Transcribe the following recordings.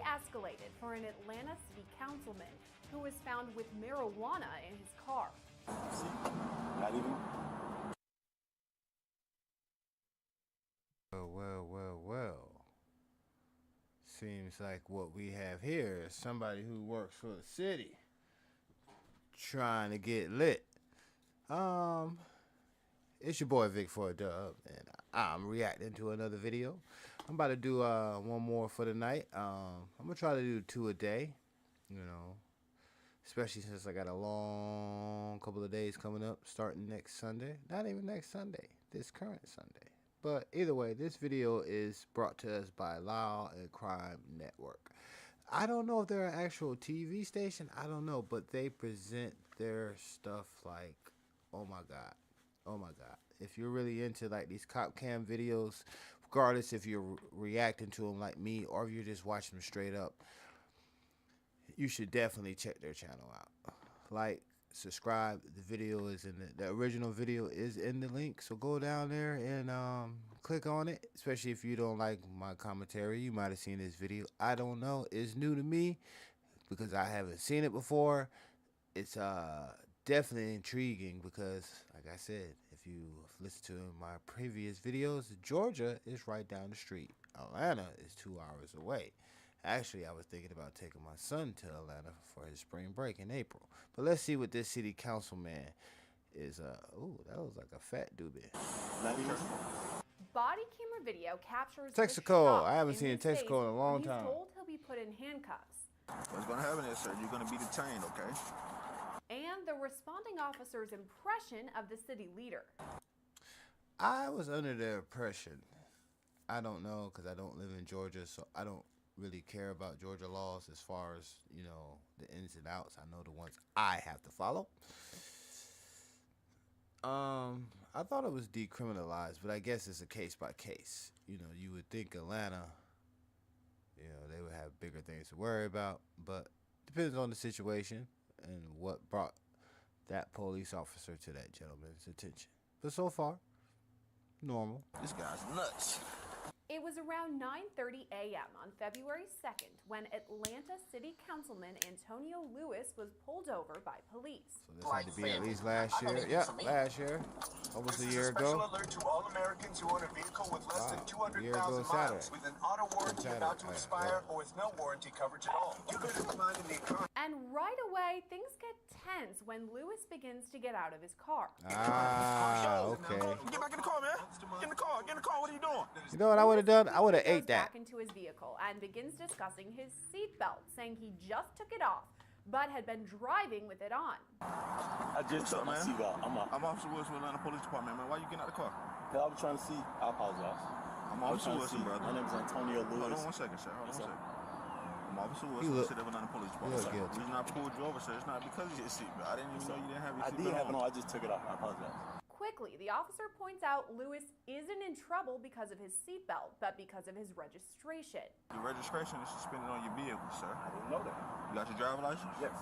escalated for an Atlanta city councilman who was found with marijuana in his car. Not even. Well. Seems like what we have here is somebody who works for the city trying to get lit. It's your boy Vic for a dub, and I'm reacting to another video. I'm about to do one more for the night. I'm gonna try to do 2 a day, you know, especially since I got a long couple of days coming up starting next Sunday. Not even next Sunday, this current Sunday. But either way, this video is brought to us by Law and Crime Network. I don't know if they're an actual TV station. I don't know, but they present their stuff like, oh my God. Oh my God. If you're really into like these cop cam videos, regardless if you're reacting to them like me or if you're just watching them straight up, you should definitely check their channel out. Like, subscribe. The video is in the original video is in the link. So go down there and click on it. Especially if you don't like my commentary. You might have seen this video. I don't know. It's new to me because I haven't seen it before. It's definitely intriguing because, like I said, if you listen to my previous videos, Georgia is right down the street. Atlanta is 2 hours away. Actually, I was thinking about taking my son to Atlanta for his spring break in April. But let's see what this city councilman is. Oh, that was like a fat doobie. Body camera video captures Texaco. I haven't seen a Texaco in a long time. He's told he'll be put in handcuffs. What's going to happen is, sir, you're going to be detained, okay? And the responding officer's impression of the city leader. I was under the impression, I don't know because I don't live in Georgia, so I don't really care about Georgia laws as far as, you know, the ins and outs. I know the ones I have to follow. I thought it was decriminalized, but I guess it's a case by case. You know, you would think Atlanta, you know, they would have bigger things to worry about, but depends on the situation and what brought that police officer to that gentleman's attention. But so far, normal. This guy's nuts. It was around 9:30 a.m. on February 2nd when Atlanta City Councilman Antonio Lewis was pulled over by police. So this had to be at least last year. Yep, last year. Almost a year ago. Special alert to all Americans who own a vehicle with less than 200,000 miles with an auto warranty about to expire or with no warranty coverage at all. You could have reminded the economy. And right away, things get tense when Lewis begins to get out of his car. Okay. Get back in the car, man. Get in the car. Get in the car. What are you doing? You know what I would have done? I would have ate that. Back into his vehicle and begins discussing his seatbelt, saying he just took it off, but had been driving with it on. I just took my seatbelt. I'm Officer Wilson with Atlanta Police Department, man. Why you getting out of the car? I was trying to see. I apologize. I'm Officer Wilson, brother. My name is Antonio Lewis. Hold on 1 second, sir. Hold on 1 second. I'm Officer Wilson. I sit at Atlanta Police Department. The reason I pulled you over, sir, it's not because of your seatbelt. I didn't even know you didn't have your seatbelt. I did have it on. I just took it off. I apologize. Quickly, the officer points out Lewis isn't in trouble because of his seatbelt, but because of his registration. Your registration is suspended on your vehicle, sir. I didn't know that. You got your driver's license? Yes.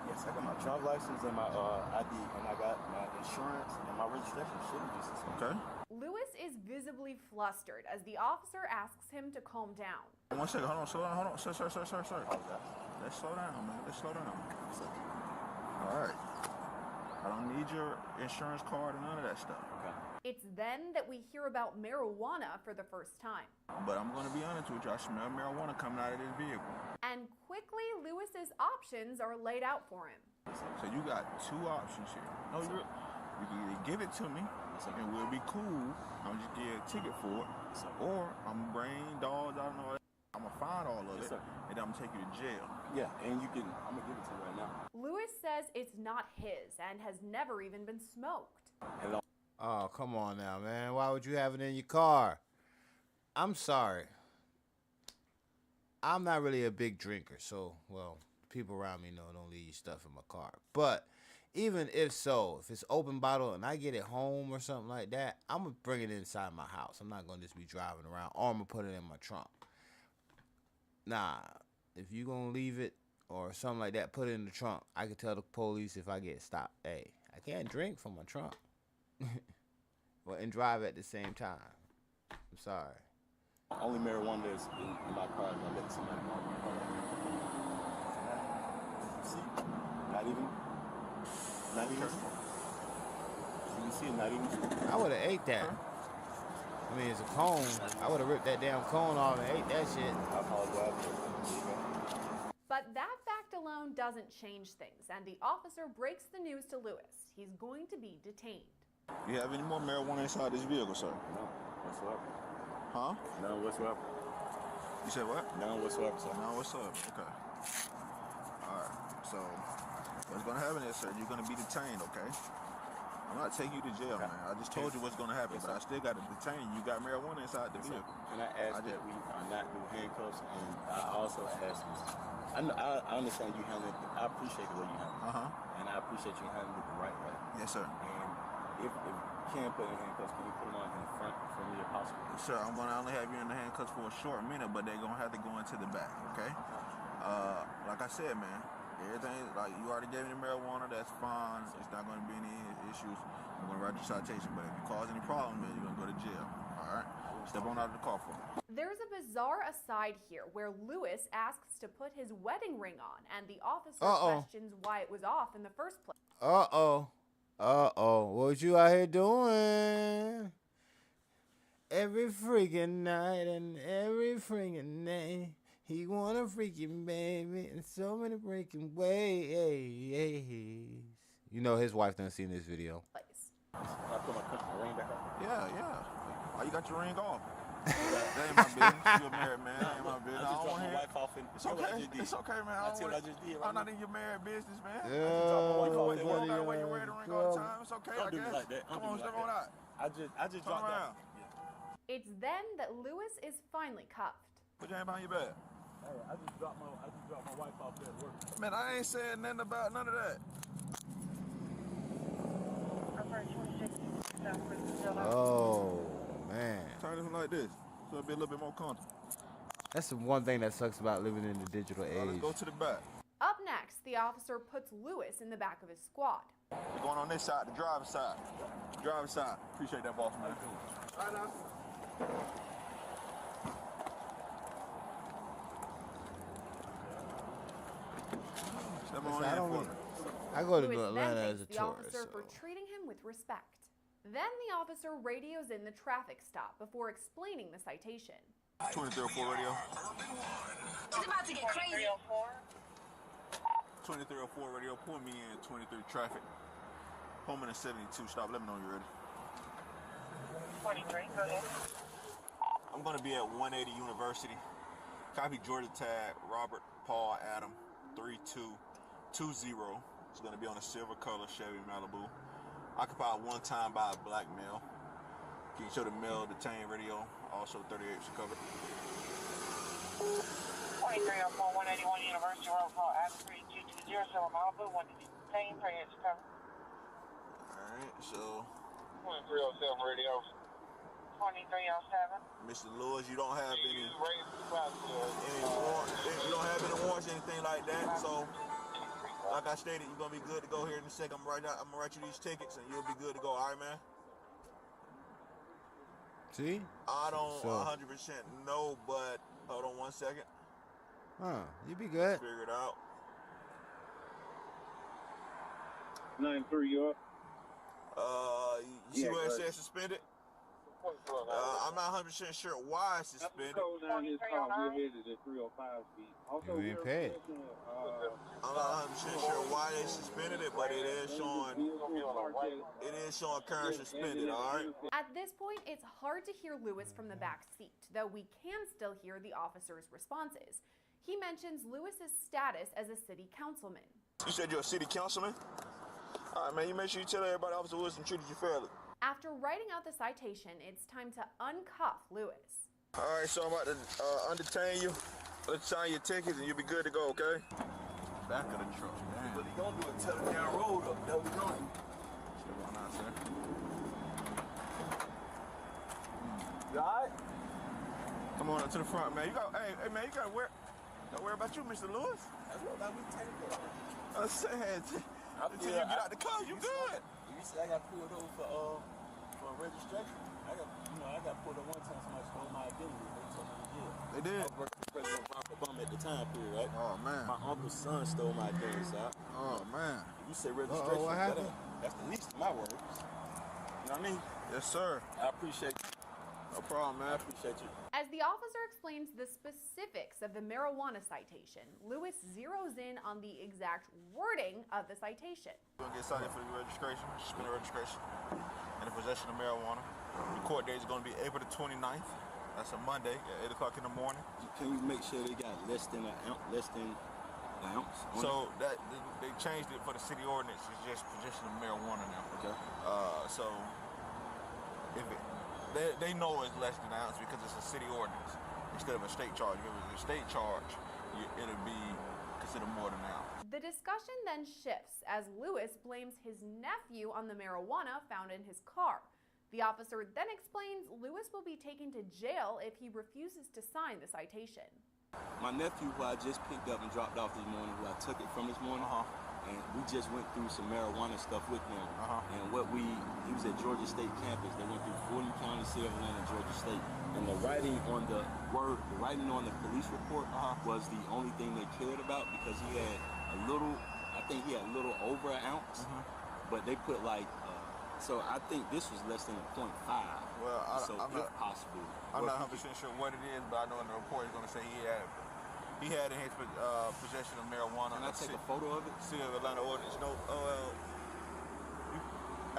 Yes, I got my driver's license and my ID, and I got my insurance and my registration shouldn't be suspended. Okay. Lewis is visibly flustered as the officer asks him to calm down. 1 second. Hold on. Slow down. Hold on. Sir. Let's slow down, man. Let's slow down. All right. I don't need your insurance card or none of that stuff. Okay. It's then that we hear about marijuana for the first time. But I'm going to be honest with you. I smell marijuana coming out of this vehicle. And quickly, Lewis's options are laid out for him. So you got 2 options here. No, you can either give it to me, and we'll be cool. I'm just give a ticket for it, or I'm bring dogs. I don't know. I'm gonna find all of it, and then I'm gonna take you to jail. Yeah, and you can. I'm gonna give it to you right now. Lewis says it's not his and has never even been smoked. Oh, come on now, man. Why would you have it in your car? I'm sorry. I'm not really a big drinker, so, well, people around me know don't leave stuff in my car. But even if so, if it's open bottle and I get it home or something like that, I'm going to bring it inside my house. I'm not going to just be driving around, or I'm going to put it in my trunk. Nah, if you going to leave it or something like that, put it in the trunk. I can tell the police if I get stopped, hey, I can't drink from my trunk. Well, and drive at the same time. I'm sorry. Only marijuana that's in my car is I let somebody know. See? Not even. You see it, not even. I would have ate that. I mean, it's a cone. I would have ripped that damn cone off and ate that shit. I apologize. But that fact alone doesn't change things, and the officer breaks the news to Lewis. He's going to be detained. You have any more marijuana inside this vehicle, sir? No, whatsoever. Huh? None whatsoever. You said what? None whatsoever, sir. No, what's up? Okay. Alright, so what's gonna happen is, sir, you're gonna be detained, okay? I'm not taking you to jail, man. I just told you what's gonna happen, but I still gotta detain you. You got marijuana inside the vehicle. Can I ask that we are not do handcuffs? And I also ask, I understand you handling it. I appreciate the way you handle it. And I appreciate you handling it the right way. Yes, sir. And if you can put in handcuffs, can you put them on in the front for me if possible? Sir, I'm gonna only have you in the handcuffs for a short minute, but they're gonna have to go into the back, okay? Like I said, man, everything, like you already gave me the marijuana, that's fine. It's not gonna be any issues. I'm gonna write your citation, but if you cause any problem, man, you're gonna go to jail, all right? Step on out of the car for me. There's a bizarre aside here where Lewis asks to put his wedding ring on, and the officer questions why it was off in the first place. What you out here doing? Every freaking night and every freaking day, he want a freaking baby in so many freaking ways. You know his wife done seen this video. I put my ring back on. Yeah. Why you got your ring off? That ain't my business. You're a married man. That ain't my business. I don't want to hear it. It's okay. It's okay, man. I'm not in your married business, man. You don't gotta wear your wedding ring all the time. It's okay, I guess. Like that. Come on, step on out. I just Turn dropped around. that. It's then that Lewis is finally cuffed. Put your hand behind your back. Hey, I just dropped my wife off there at work. Man, I ain't saying nothing about none of that. Oh, man. Turn this one like this, so it'll be a little bit more comfortable. That's the one thing that sucks about living in the digital age. Let's go to the back. Up next, the officer puts Lewis in the back of his squad. We're going on this side, the driver's side. Driver's side. Appreciate that, boss, man. All right, now. Step on in for me. I go to Lewis then Atlanta as thanks a the tourist. officer for treating him with respect. Then the officer radios in the traffic stop before explaining the citation. 2304 radio. It's about to get crazy. 2304 radio. Pull me in 23 traffic. Home in 72. Stop. Let me know you're ready. 23. Go ahead. I'm going to be at 180 University. Copy Georgia tag. Robert Paul Adam 3220. It's going to be on a silver color Chevy Malibu. Occupied one time by a black male. Can you show the male detained radio? Also 38 is covered. 2304 181 University Road, call Adam 3220, Silver Malibu, 118, 38 is covered. Alright, so 2307 radio. 2307. Mr. Lewis, you don't have any warrants, you don't have any warrants, anything like that. So, like I stated, you're gonna be good to go here in a second. I'm gonna write you these tickets, and you'll be good to go. All right, man. See? I don't 100% know, but hold on 1 second. You be good. Figure it out. 9-3, you up? You see where it says suspended? I'm not 100% sure why it's suspended. Down his car, we're headed at 305 speed. Also, You ain't paid. I'm not 100% sure why they suspended it, but it is showing current suspended, all right? At this point, it's hard to hear Lewis from the back seat, though we can still hear the officer's responses. He mentions Lewis's status as a city councilman. You said you're a city councilman? All right, man, you make sure you tell everybody Officer Wilson treated you fairly. After writing out the citation, it's time to uncuff Lewis. All right, so I'm about to undetain you. Let's sign your tickets and you'll be good to go, okay? Back of the truck, damn. What you gonna do? Tell them down road up. That we going. Still going out, sir. You all right? Come on up to the front, man. You got, hey, man, you gotta worry about you, Mr. Lewis. That's what we take it. I said, until you get out the car, you good. You said I got pulled over for registration. I got pulled over one time. Somebody stole my identity. They told Yeah. They did? I was working for President Barack Obama at the time period, right? Oh, man. My uncle's son stole my guns out. Oh, man. You say registration, what happened? that's the least of my worries. You know what I mean? Yes, sir. I appreciate you. No problem, I man. appreciate you. As the officer explains the specifics of the marijuana citation, Lewis zeroes in on the exact wording of the citation. We're going to get cited for the registration, suspended registration, and the possession of marijuana. The court date is going to be April the 29th. That's a Monday at 8 o'clock in the morning. Can you make sure they got less than an ounce? On So that they changed it for the city ordinance. It's just possession of marijuana now. Okay. So if they know it's less than an ounce because it's a city ordinance instead of a state charge. If it was a state charge, it'll be considered more than an ounce. The discussion then shifts as Lewis blames his nephew on the marijuana found in his car. The officer then explains Lewis will be taken to jail if he refuses to sign the citation. My nephew, who I just picked up and dropped off this morning, who I took it from this morning, and we just went through some marijuana stuff with him. And he was at Georgia State campus. They went through Fulton County, Sierra Leone, and Georgia State. And the writing on the police report was the only thing they cared about because he had a little over an ounce, but they put like. So I think this was less than a 0.5. Well, if possible. I'm not 100% sure what it is, but I know in the report it's going to say he had in his possession of marijuana. Can I take a photo of it? City of Atlanta ordinance. No.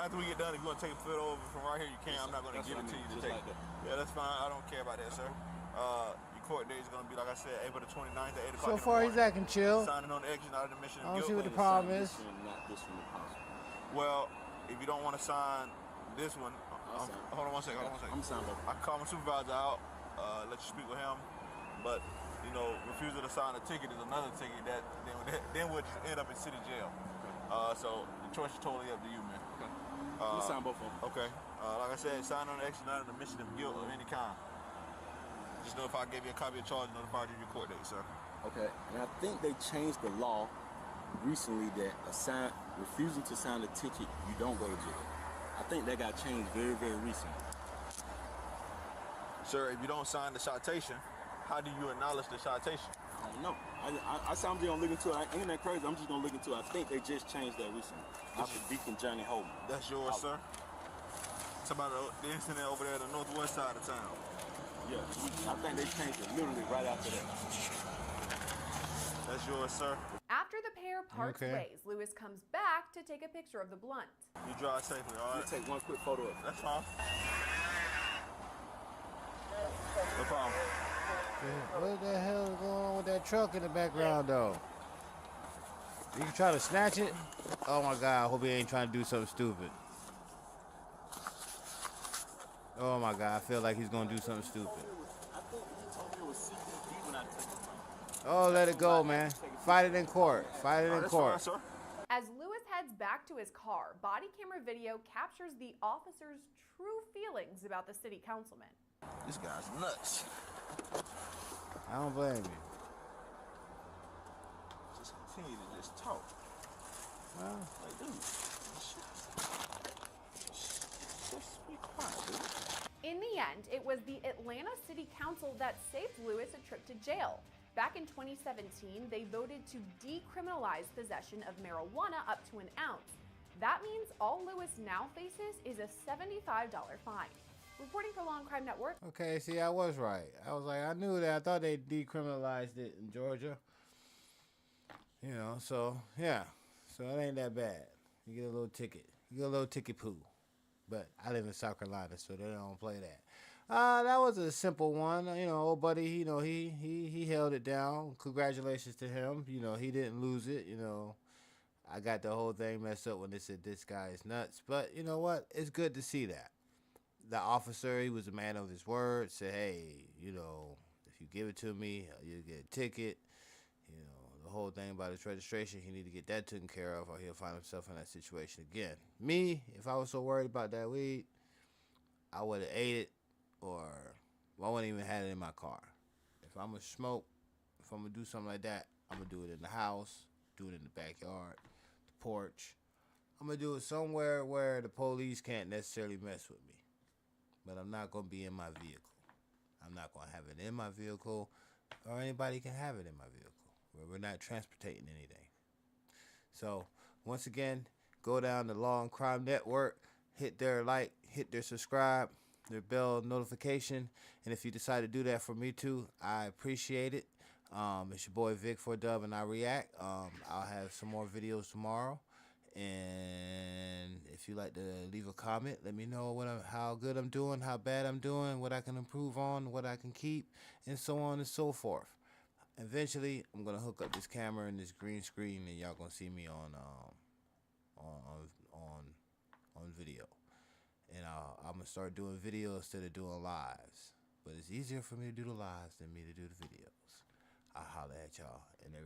After we get done, if you want to take a photo of it from right here, you can. I'm not going to give it to you to take. Yeah, that's fine. I don't care about that, sir. Your court date is going to be, like I said, April the 29th at 8 o'clock. So far, he's acting chill. Signing on the exit, not an admission I of don't guilt. see what the problem is. Not this one, if possible. Well, if you don't want to sign this one, hold on one second. I'm signing both. I can call my supervisor out, let you speak with him, but refusal to sign a ticket is another ticket that then would end up in city jail. So the choice is totally up to you, man. Okay. You sign both of them. Okay. Like I said, sign on the exit, not an admission of guilt of any kind. Just know if I gave you a copy of charge, notify you of your court date, sir. Okay. And I think they changed the law recently that refusing to sign a ticket, you don't go to jail. I think that got changed very, very recently. Sir, if you don't sign the citation, how do you acknowledge the citation? I don't know. I'm just gonna look into it. Ain't that crazy? I'm just gonna look into it. I think they just changed that recently. After Deacon Johnny Holman. That's yours, sir? It's about the incident over there on the northwest side of town. Yeah, I think they changed it literally right after that. That's yours, sir. After the pair parts ways, Lewis comes back to take a picture of the blunt. You drive safely, all right? Let me take one quick photo of it. That's fine. No problem. What the hell is going on with that truck in the background, though? You can try to snatch it? Oh my God, I hope he ain't trying to do something stupid. Oh my God, I feel like he's gonna do something stupid. I think he told me it was CPD when I took it. Oh, let it go, man. Fight it in court. Fight it in court. That's fine, sir. As Lewis heads back to his car, body camera video captures the officer's true feelings about the city councilman. This guy's nuts. I don't blame you. Just continue to just talk. Well, Like, dude, just be quiet, dude. In the end, it was the Atlanta City Council that saved Lewis a trip to jail. Back in 2017, they voted to decriminalize possession of marijuana up to an ounce. That means all Lewis now faces is a $75 fine. Reporting for Law and Crime Network. okay, see, I was right. I knew that. I thought they decriminalized it in Georgia. You know, so, yeah. So it ain't that bad. You get a little ticket. You get a little ticket poo. But I live in South Carolina, so they don't play that. That was a simple one. You know, old buddy, you know, he held it down. Congratulations to him. You know, he didn't lose it. You know, I got the whole thing messed up when they said this guy is nuts. But you know what? It's good to see that. The officer, he was a man of his word, said, hey, you know, if you give it to me, you'll get a ticket. You know, the whole thing about his registration, he need to get that taken care of or he'll find himself in that situation again. Me, if I was so worried about that weed, I would have ate it or I wouldn't even have it in my car. If I'm going to smoke, if I'm going to do something like that, I'm going to do it in the house, do it in the backyard, the porch. I'm going to do it somewhere where the police can't necessarily mess with me. But I'm not going to be in my vehicle. I'm not going to have it in my vehicle, or anybody can have it in my vehicle. We're not transportating anything. So, once again, go down to Law and Crime Network, hit their like, hit their subscribe, their bell notification, and if you decide to do that for me too, I appreciate it. It's your boy Vic for Dub, and I react. I'll have some more videos tomorrow, and if you like to leave a comment, let me know how good I'm doing, how bad I'm doing, what I can improve on, what I can keep, and so on and so forth. Eventually, I'm gonna hook up this camera and this green screen, and y'all gonna see me on video. And I'm gonna start doing videos instead of doing lives. But it's easier for me to do the lives than me to do the videos. I'll holler at y'all and everybody.